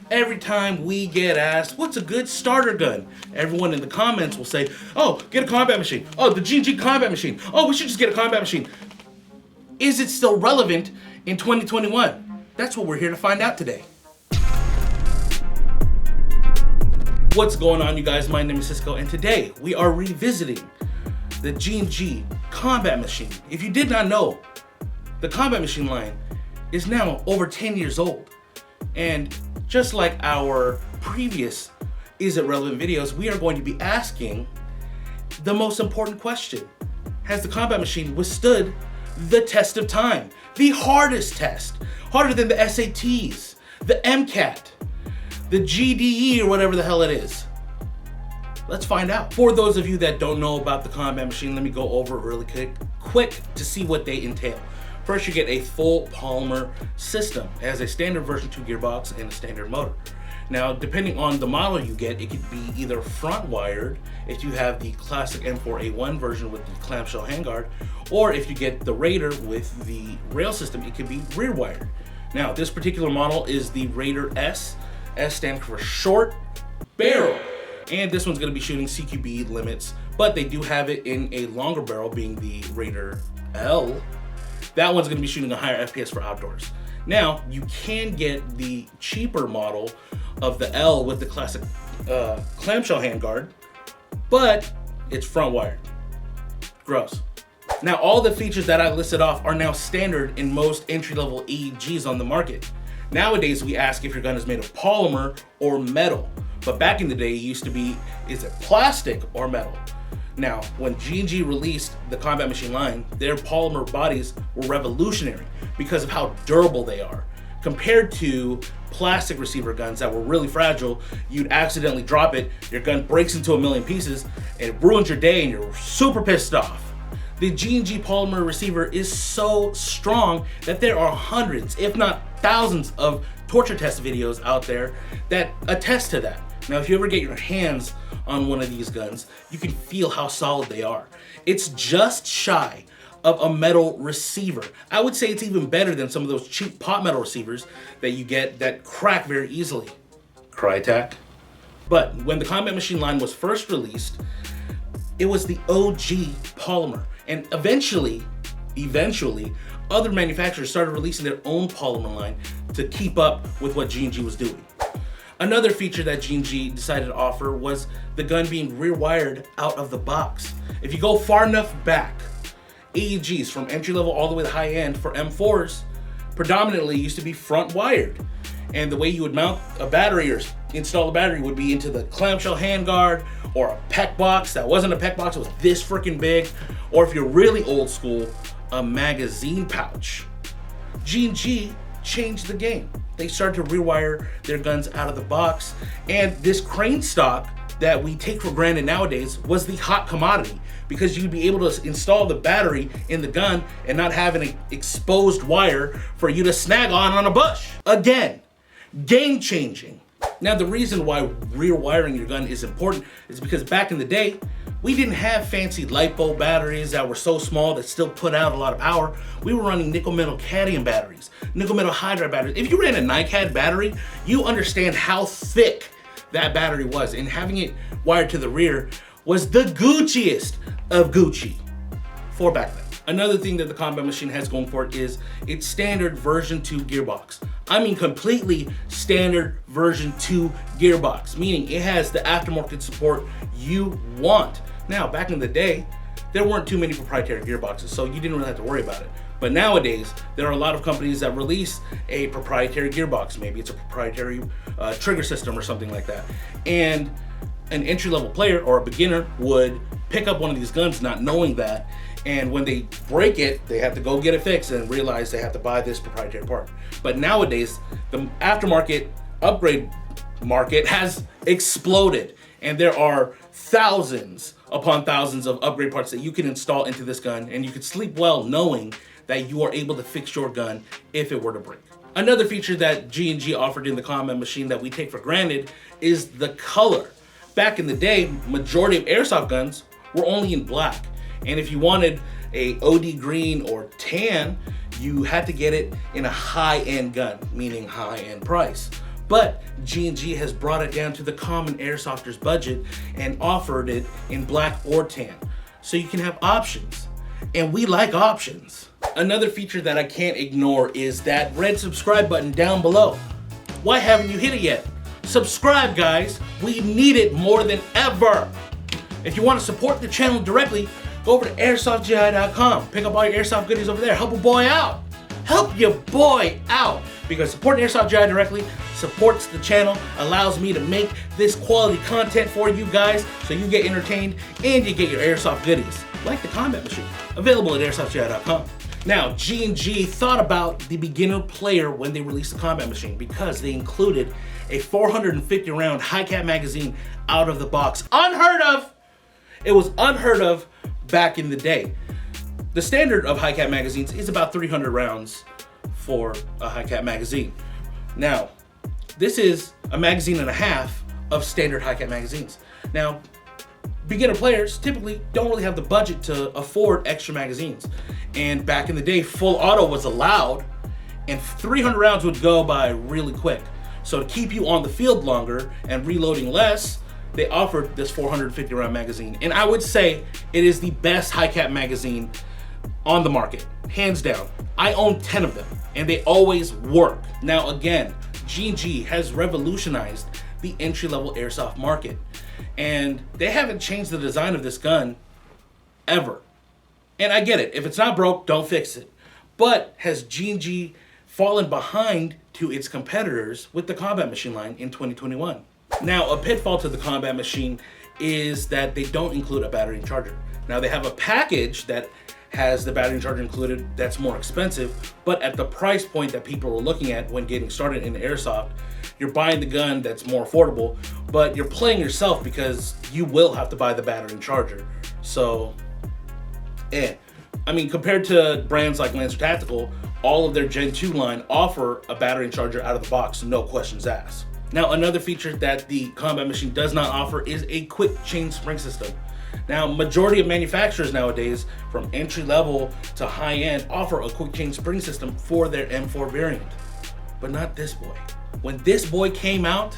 Every time we get asked, what's a good starter gun? Everyone in the comments will say, oh, get a combat machine. Oh, the G&G Combat Machine. Oh, we should just get a combat machine. Is it still relevant in 2021? That's what we're here to find out today. What's going on, you guys? My name is Cisco, and today we are revisiting the G&G Combat Machine. If you did not know, the Combat Machine line is now over 10 years old. And just like our previous Is It Relevant videos, we are going to be asking the most important question. Has the Combat Machine withstood the test of time? The hardest test, harder than the SATs, the MCAT, the GDE, or whatever the hell it is. Let's find out. For those of you that don't know about the Combat Machine, let me go over it really quick to see what they entail. First, you get a full polymer system. It has a standard version 2 gearbox and a standard motor. Now, depending on the model you get, it could be either front wired, if you have the classic M4A1 version with the clamshell handguard, or if you get the Raider with the rail system, it could be rear wired. Now, this particular model is the Raider S. S stands for short barrel. And this one's gonna be shooting CQB limits, but they do have it in a longer barrel, being the Raider L. That one's gonna be shooting a higher FPS for outdoors. Now, you can get the cheaper model of the L with the classic clamshell handguard, but it's front wired. Gross. Now, all the features that I listed off are now standard in most entry-level AEGs on the market. Nowadays, we ask if your gun is made of polymer or metal, but back in the day, it used to be, is it plastic or metal? Now, when G&G released the Combat Machine line, their polymer bodies were revolutionary because of how durable they are. Compared to plastic receiver guns that were really fragile, you'd accidentally drop it, your gun breaks into a million pieces, and it ruins your day and you're super pissed off. The G&G polymer receiver is so strong that there are hundreds, if not thousands, of torture test videos out there that attest to that. Now, if you ever get your hands on one of these guns, you can feel how solid they are. It's just shy of a metal receiver. I would say it's even better than some of those cheap pot metal receivers that you get that crack very easily. Crytac. But when the Combat Machine line was first released, it was the OG polymer. And eventually, other manufacturers started releasing their own polymer line to keep up with what G&G was doing. Another feature that G&G decided to offer was the gun being rear-wired out of the box. If you go far enough back, AEGs from entry level all the way to high end for M4s predominantly used to be front wired. And the way you would mount a battery or install a battery would be into the clamshell handguard or a PEC box that wasn't a PEC box, it was this freaking big. Or if you're really old school, a magazine pouch. G&G changed the game. They started to rewire their guns out of the box, and this crane stock that we take for granted nowadays was the hot commodity because you'd be able to install the battery in the gun and not have an exposed wire for you to snag on a bush. Again, game changing. Now, the reason why rear wiring your gun is important is because back in the day, we didn't have fancy LiPo batteries that were so small that still put out a lot of power. We were running nickel metal cadmium batteries, nickel metal hydride batteries. If you ran a NiCad battery, you understand how thick that battery was, and having it wired to the rear was the Gucciest of Gucci for back then. Another thing that the Combat Machine has going for it is its standard version 2 gearbox. I mean completely standard version 2 gearbox, meaning it has the aftermarket support you want. Now, back in the day, there weren't too many proprietary gearboxes, so you didn't really have to worry about it. But nowadays, there are a lot of companies that release a proprietary gearbox. Maybe it's a proprietary trigger system or something like that. And an entry-level player or a beginner would pick up one of these guns not knowing that, and when they break it, they have to go get it fixed and realize they have to buy this proprietary part. But nowadays, the aftermarket upgrade market has exploded, and there are thousands upon thousands of upgrade parts that you can install into this gun, and you can sleep well knowing that you are able to fix your gun if it were to break. Another feature that G&G offered in the Combat Machine that we take for granted is the color. Back in the day, majority of airsoft guns were only in black. And if you wanted a OD green or tan, you had to get it in a high-end gun, meaning high-end price. But G&G has brought it down to the common airsofter's budget and offered it in black or tan. So you can have options. And we like options. Another feature that I can't ignore is that red subscribe button down below. Why haven't you hit it yet? Subscribe, guys. We need it more than ever. If you want to support the channel directly, go over to airsoftgi.com. Pick up all your airsoft goodies over there. Help a boy out. Help your boy out. Because supporting Airsoft GI directly supports the channel, allows me to make this quality content for you guys so you get entertained and you get your airsoft goodies, like the Combat Machine, available at airsoftgi.com. Now, G&G thought about the beginner player when they released the Combat Machine because they included a 450 round high cap magazine out of the box. Unheard of! It was unheard of back in the day. The standard of high cap magazines is about 300 rounds for a high cap magazine. Now, this is a magazine and a half of standard high cap magazines. Now, beginner players typically don't really have the budget to afford extra magazines. And back in the day, full auto was allowed and 300 rounds would go by really quick. So to keep you on the field longer and reloading less, they offered this 450 round magazine. And I would say it is the best high cap magazine on the market, hands down. I own 10 of them and they always work. Now again, G&G has revolutionized the entry-level airsoft market and they haven't changed the design of this gun ever. And I get it, if it's not broke, don't fix it. But has G&G fallen behind to its competitors with the Combat Machine line in 2021? Now, a pitfall to the Combat Machine is that they don't include a battery and charger. Now, they have a package that has the battery and charger included that's more expensive, but at the price point that people are looking at when getting started in airsoft, you're buying the gun that's more affordable, but you're playing yourself because you will have to buy the battery and charger. So, I mean, compared to brands like Lancer Tactical, all of their Gen 2 line offer a battery and charger out of the box, no questions asked. Now, another feature that the Combat Machine does not offer is a quick chain spring system. Now, majority of manufacturers nowadays, from entry level to high end, offer a quick chain spring system for their M4 variant, but not this boy. When this boy came out,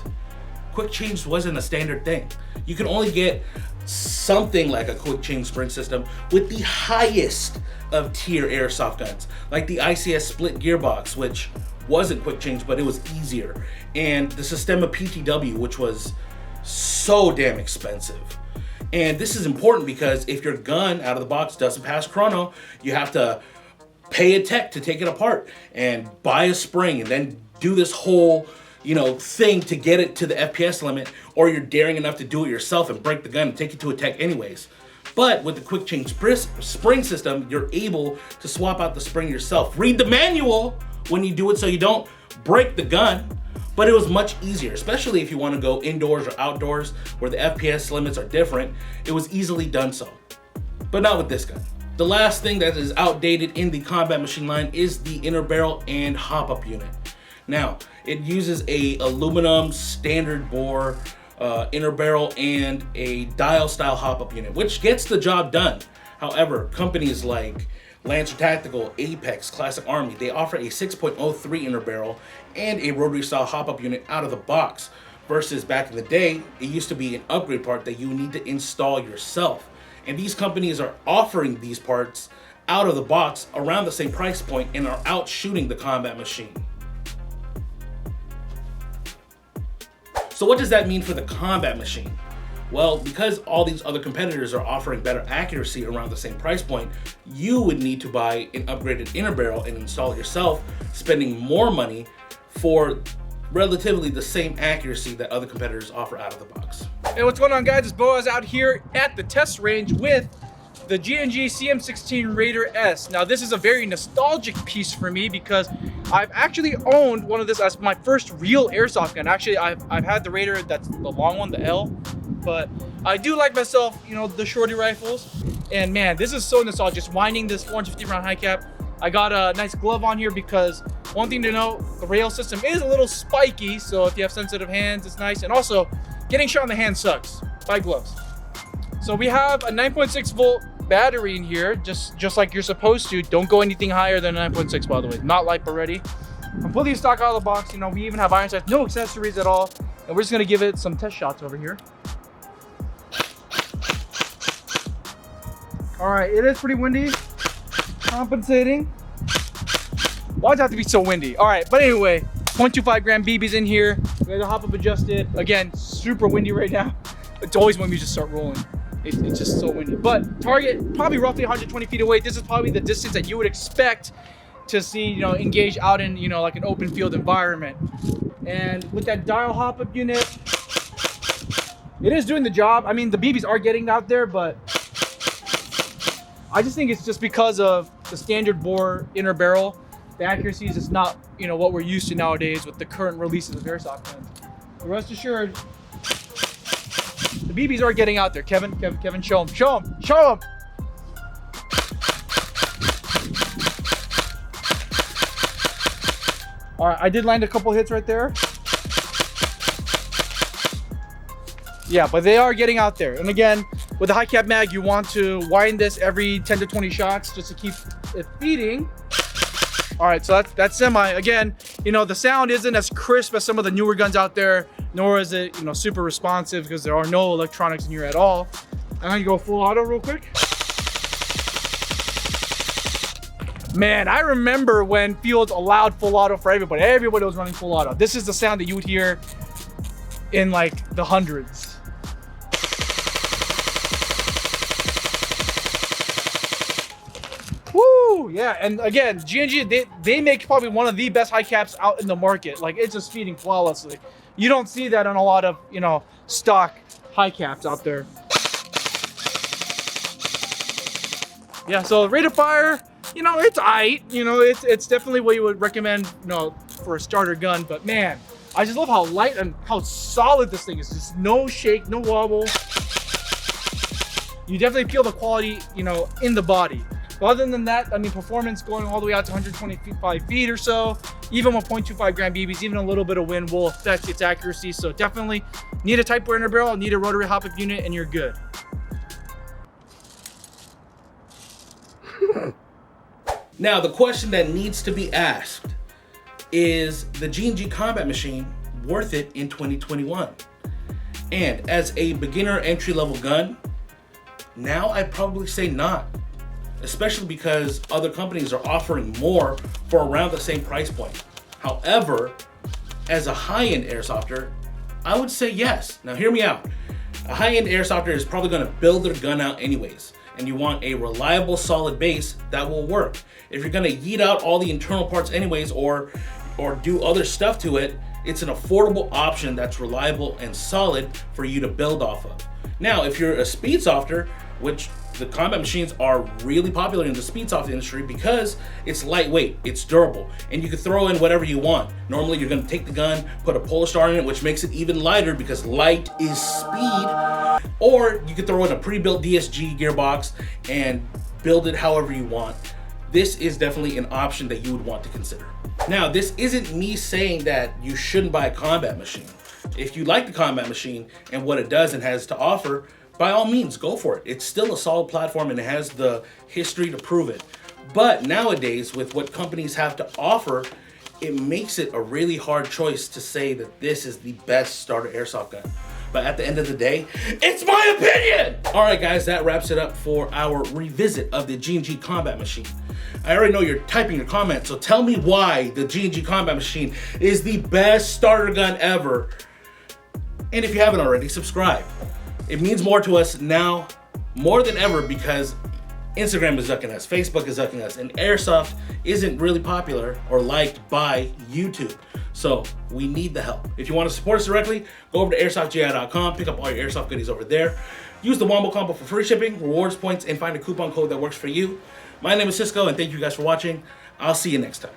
quick change wasn't a standard thing. You can only get something like a quick chain spring system with the highest of tier airsoft guns, like the ICS split gearbox, which wasn't quick change, but it was easier, and the Sistema PTW, which was so damn expensive. And this is important because if your gun out of the box doesn't pass chrono, you have to pay a tech to take it apart and buy a spring and then do this whole, thing to get it to the FPS limit, or you're daring enough to do it yourself and break the gun and take it to a tech anyways. But with the quick change spring system, you're able to swap out the spring yourself. Read the manual when you do it so you don't break the gun. But it was much easier, especially if you want to go indoors or outdoors where the FPS limits are different. It was easily done so, but not with this gun. The last thing that is outdated in the Combat Machine line is the inner barrel and hop-up unit. Now, it uses a aluminum standard bore inner barrel and a dial style hop-up unit, which gets the job done. However, companies like Lancer Tactical, Apex, Classic Army, they offer a 6.03 inner barrel and a rotary style hop-up unit out of the box, versus back in the day, it used to be an upgrade part that you need to install yourself. And these companies are offering these parts out of the box around the same price point and are out shooting the Combat Machine. So what does that mean for the Combat Machine? Well, because all these other competitors are offering better accuracy around the same price point, you would need to buy an upgraded inner barrel and install it yourself, spending more money for relatively the same accuracy that other competitors offer out of the box. Hey, what's going on, guys? It's Boaz out here at the test range with the G&G CM16 Raider S. Now, this is a very nostalgic piece for me because I've actually owned one of this as my first real airsoft gun. Actually, I've had the Raider, that's the long one, the L, but I do like myself, the shorty rifles. And man, this is so nostalgic, just winding this 450 round high cap. I got a nice glove on here because one thing to know, the rail system is a little spiky, so if you have sensitive hands, it's nice. And also, getting shot in the hand sucks. Buy gloves. So we have a 9.6 volt battery in here, just like you're supposed to. Don't go anything higher than 9.6, by the way. Not LiPo ready. completely stock out of the box. You know, we even have iron sights, no accessories at all. And we're just gonna give it some test shots over here. All right, it is pretty windy. Compensating. Why does it have to be so windy? All right, but anyway, 0.25 gram BBs in here. We have the hop up adjusted. Again, super windy right now. It's always when we just start rolling. It's just so windy. But target probably roughly 120 feet away. This is probably the distance that you would expect to see, you know, engage out in, you know, like an open field environment. And with that dial hop up unit, it is doing the job. I mean, the BBs are getting out there, but I just think it's just because of the standard bore inner barrel. The accuracy is just not, you know, what we're used to nowadays with the current releases of airsoft guns. But rest assured, the BBs are getting out there. Kevin, show them, show them, show them. All right, I did land a couple hits right there. Yeah, but they are getting out there. And again, with the high cap mag, you want to widen this every 10 to 20 shots just to keep it feeding. All right, so that's semi. Again, you know, the sound isn't as crisp as some of the newer guns out there, nor is it, you know, super responsive because there are no electronics in here at all. I'm gonna go full auto real quick. Man, I remember when fields allowed full auto for everybody. Everybody was running full auto. This is the sound that you would hear in like the hundreds. Woo! Yeah, and again, G&G, they make probably one of the best high caps out in the market. Like, it's just feeding flawlessly. You don't see that on a lot of, you know, stock high caps out there. Yeah, so rate of fire, you know, it's aight. You know, it's definitely what you would recommend, you know, for a starter gun. But man, I just love how light and how solid this thing is. Just no shake, no wobble. You definitely feel the quality, you know, in the body. But other than that, I mean, performance going all the way out to 125 feet or so, even with 0.25 gram BBs, even a little bit of wind will affect its accuracy. So definitely need a tight bore inner barrel, need a rotary hop up unit, and you're good. Now, the question that needs to be asked is the G&G Combat Machine worth it in 2021? And as a beginner entry-level gun, now I'd probably say not, especially because other companies are offering more for around the same price point. However, as a high-end airsofter, I would say yes. Now hear me out. A high-end airsofter is probably gonna build their gun out anyways, and you want a reliable, solid base that will work. If you're gonna yeet out all the internal parts anyways, or do other stuff to it, it's an affordable option that's reliable and solid for you to build off of. Now, if you're a speed softer, which the combat machines are really popular in the speed soft industry because it's lightweight, it's durable, and you can throw in whatever you want. Normally, you're gonna take the gun, put a Polar Star in it, which makes it even lighter because light is speed, or you could throw in a pre-built DSG gearbox and build it however you want. This is definitely an option that you would want to consider. Now, this isn't me saying that you shouldn't buy a combat machine. If you like the combat machine and what it does and has to offer, by all means, go for it. It's still a solid platform and it has the history to prove it. But nowadays, with what companies have to offer, it makes it a really hard choice to say that this is the best starter airsoft gun. But at the end of the day, it's my opinion! All right, guys, that wraps it up for our revisit of the G&G Combat Machine. I already know you're typing your comments, so tell me why the G&G Combat Machine is the best starter gun ever. And if you haven't already, subscribe. It means more to us now, more than ever, because Instagram is zucking us, Facebook is zucking us, and Airsoft isn't really popular or liked by YouTube. So we need the help. If you want to support us directly, go over to airsoftgi.com, pick up all your Airsoft goodies over there. Use the Wombo Combo for free shipping, rewards points, and find a coupon code that works for you. My name is Cisco, and thank you guys for watching. I'll see you next time.